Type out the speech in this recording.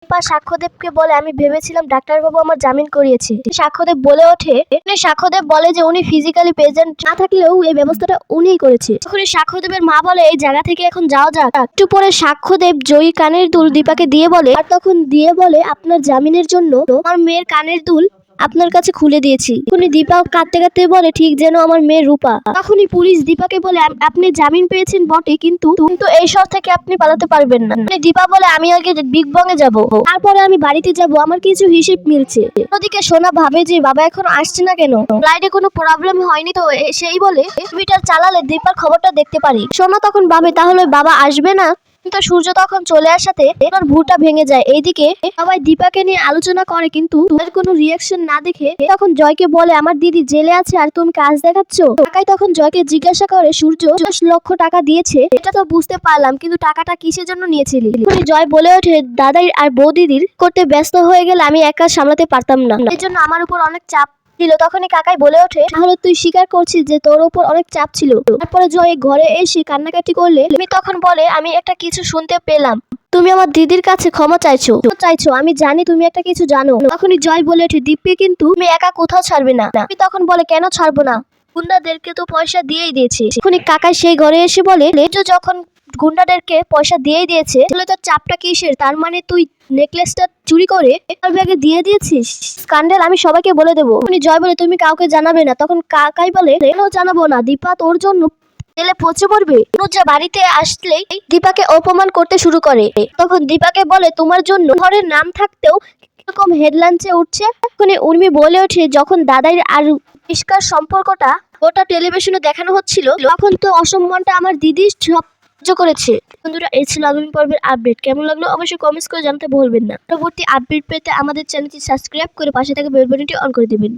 দীপা সাক্ষ্যদেবকে বলে, আমি ভেবেছিলাম ডাক্তারবাবু আমার জামিন করিয়েছে। সাক্ষ্যদেব বলে ওঠে, সাক্ষ্যদেব বলে যে উনি ফিজিক্যালি প্রেজেন্ট না থাকলেও এই ব্যবস্থাটা উনিই করেছে। তখন সাক্ষ্যদেবের মা বলে, এই জায়গা থেকে এখন যাওয়া যাক। একটু পরে সাক্ষ্যদেব জয়ী কানের দুল দীপাকে দিয়ে বলে, আর তখন দিয়ে বলে, আপনার জামিনের জন্য আমার মেয়ের কানের দুল আপনার কাছে খুলে দিয়েছি। তখনই দীপা কাঁদতে কাঁদতে বলে, ঠিক যেন আমার মেয়ে রূপা। তখনই পুলিশ দীপাকে বলে, আপনি জামিন পেয়েছেন বটে, কিন্তু এই শহর থেকে আপনি পালাতে পারবেন না। দীপা বলে, আমি আগে বিগ বং এ যাবো, তারপরে আমি বাড়িতে যাব, আমার কিছু হিসেব মিলছে। ওদিকে সোনা ভাবে যে বাবা এখন আসছে না কেন, ফ্লাইটে কোনো প্রবলেম হয়নি তো, সেই বলে টুইটার চালালে দীপার খবরটা দেখতে পারি। সোনা তখন ভাবে তাহলে বাবা আসবে না, কিন্তু সূর্য তখন চলে আসাতে ওর ভুলটা ভেঙে যায়। এইদিকে সবাই দীপাকে নিয়ে আলোচনা করে, কিন্তু এর কোনো রিয়াকশন না দেখে তখন জয়কে বলে, আমার দিদি জেলে আছে আর তুমি কাজ দেখাচ্ছ। কাকাই তখন জয়কে জিজ্ঞাসা করে, সূর্য 10 লক্ষ টাকা দিয়েছে, এটা তো বুঝতে পারলাম, কিন্তু টাকাটা কিসের জন্য নিয়েছিলি? জয় বলে ওঠে, দাদাই আর বৌদিদির করতে ব্যস্ত হয়ে গেলে আমি একা সামলাতে পারতাম না, এই জন্য আমার উপর অনেক চাপ ছিল। তখনই কাকাই বলে ওঠে, তাহলে তুই স্বীকার করছিস যে তোর উপর অনেক চাপ ছিল? তারপরে জয় ঘরে এসে কান্নাকাটি করলে তুমি তখন বলে, আমি একটা কিছু শুনতে পেলাম, তুমি আমার দিদির কাছে ক্ষমা চাইছো। আমি জানি তুমি একটা কিছু জানো। তখনই জয় বলে ওঠে, দীপকে কিন্তু তুমি একা কোথাও ছাড়বে না। তুমি তখন বলে, কেন ছাড়বো না? গুন্ডাদেরকে তো পয়সা দিয়েই দিয়েছে। তখনই কাকাই সেই ঘরে এসে বলে, লেজো যখন গুন্ডাদেরকে পয়সা দিয়েই দিয়েছে, তাহলে তোর চাপটা কিসের? তার মানে তুই নেকলেসটা চুরি করে তার ব্যাগে দিয়ে দিয়েছিস? স্ক্যান্ডাল আমি সবাইকে বলে দেবো। জয় বলে, তুমি কাউকে জানাবে না। তখন কাকাই বলে, কেন জানাবো না? দীপা তোর জন্য জেলে পচে পড়বে। অনুজা বাড়িতে আসলেই দীপাকে অপমান করতে শুরু করে। তখন দীপাকে বলে, তোমার জন্য ঘরের নাম থাকতেও এরকম হেডলাইন্সে উঠছে। তখন উর্মি বলে ওঠে, যখন দাদাই আর ইস্কার সম্পর্কটা ওটা টেলিভিশনে দেখানো হচ্ছিল, তখন তো অসম্মানটা আমার দিদি সহ্য করেছে। বন্ধুরা, এই ছিল আগামী পর্বের আপডেট। কেমন লাগলো অবশ্যই কমেন্টস করে জানাতে ভুলবেন না। পরবর্তী আপডেট পেতে আমাদের চ্যানেলটি সাবস্ক্রাইব করে পাশে থাকা বেল বাটনটি অন করে দেবেন।